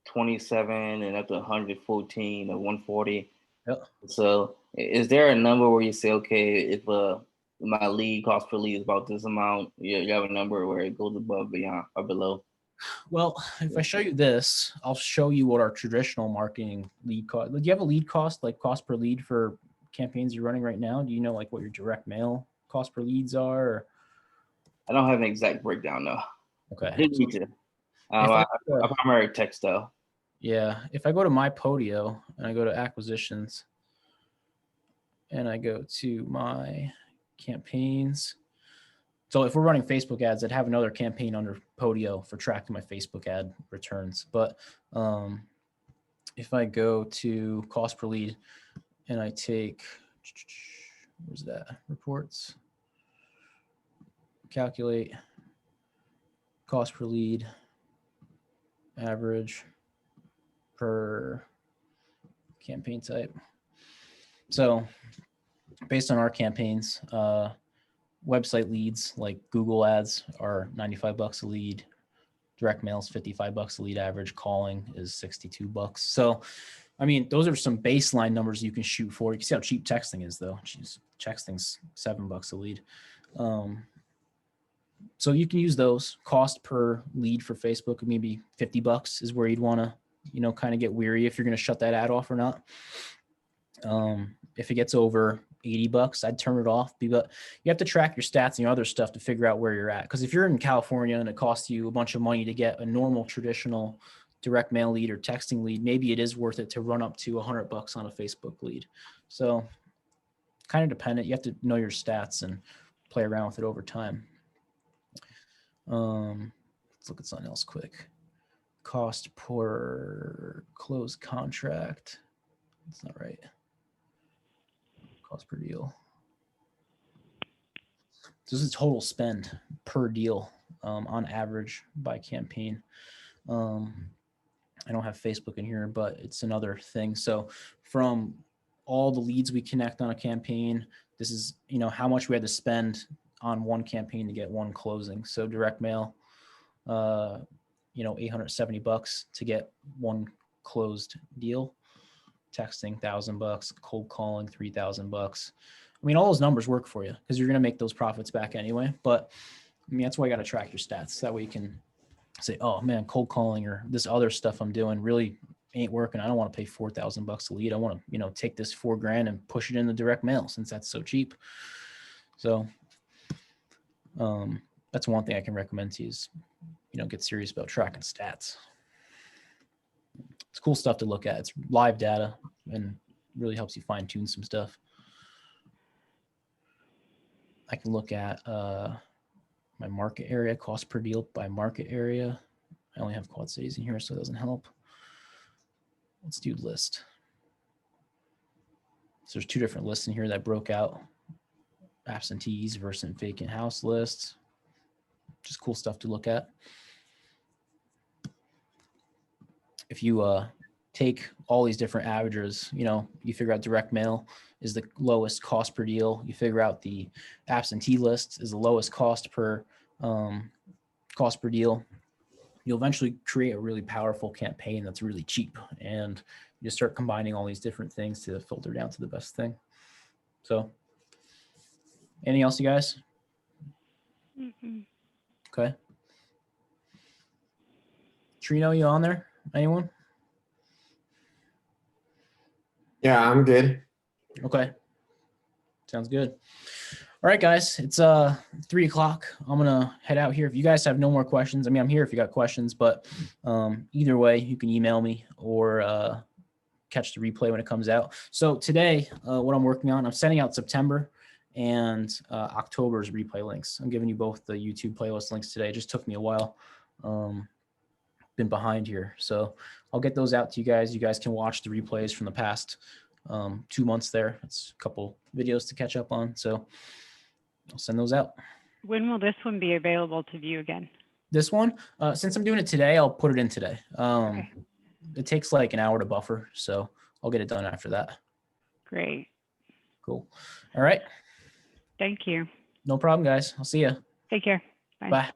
27 and up to 114 or 140. Yep. So is there a number where you say, okay, if my lead cost per lead is about this amount, you have a number where it goes above, beyond, or below? Well, if I show you this, I'll show you what our traditional marketing lead cost. Do you have a lead cost, like cost per lead for campaigns you're running right now? Do you know like what your direct mail cost per leads are? Or? I don't have an exact breakdown though. Okay. I didn't need to. I primary text though. Yeah. If I go to my Podio and I go to acquisitions and I go to my campaigns. So if we're running Facebook ads, I'd have another campaign under Podio for tracking my Facebook ad returns. But if I go to cost per lead and I take, where's that? Reports. Calculate cost per lead, average per campaign type. So based on our campaigns, website leads like Google ads are $95 a lead. Direct mail is $55 a lead average. Calling is $62. So, I mean, those are some baseline numbers you can shoot for. You can see how cheap texting is though. Jeez, texting's $7 a lead. So you can use those. Cost per lead for Facebook, maybe $50 is where you'd want to, kind of get weary if you're going to shut that ad off or not. If it gets over $80, I'd turn it off. But you have to track your stats and your other stuff to figure out where you're at. Because if you're in California and it costs you a bunch of money to get a normal traditional direct mail lead or texting lead, maybe it is worth it to run up to $100 on a Facebook lead. So kind of dependent. You have to know your stats and play around with it over time. Let's look at something else quick. Cost per closed contract. That's not right. Cost per deal. This is total spend per deal on average by campaign. I don't have Facebook in here, but it's another thing. So from all the leads we connect on a campaign, this is, you know, how much we had to spend on one campaign to get one closing. So direct mail, you know, $870 to get one closed deal. Texting $1,000, cold calling $3,000. I mean, all those numbers work for you because you're going to make those profits back anyway. But I mean, that's why you got to track your stats. That way you can say, oh man, cold calling or this other stuff I'm doing really ain't working. I don't want to pay $4,000 a lead. I want to, you know, take this $4,000 and push it in the direct mail since that's so cheap. So that's one thing I can recommend to you is, you know, get serious about tracking stats. It's cool stuff to look at. It's live data and really helps you fine tune some stuff. I can look at my market area, cost per deal by market area. I only have Quad Cities in here, so it doesn't help. Let's do list. So there's two different lists in here that broke out absentees versus vacant house lists. Just cool stuff to look at. If you take all these different averages, you know, you figure out direct mail is the lowest cost per deal. You figure out the absentee list is the lowest cost per deal. You'll eventually create a really powerful campaign that's really cheap, and you start combining all these different things to filter down to the best thing. So, anything else, you guys? Mm-mm. Okay. Trino, you on there? Anyone? Yeah, I'm good. Okay. Sounds good. All right, guys, it's 3 o'clock. I'm gonna head out here. If you guys have no more questions, I mean, I'm here if you got questions, but either way, you can email me or catch the replay when it comes out. So today, what I'm working on, I'm sending out September and October's replay links. I'm giving you both the YouTube playlist links today. It just took me a while. Been behind here. So I'll get those out to you guys. You guys can watch the replays from the past 2 months there. It's a couple videos to catch up on. So I'll send those out. When will this one be available to view again? This one, since I'm doing it today, I'll put it in today. Okay. It takes like an hour to buffer. So I'll get it done after that. Great. Cool. All right. Thank you. No problem, guys. I'll see you. Take care. Bye.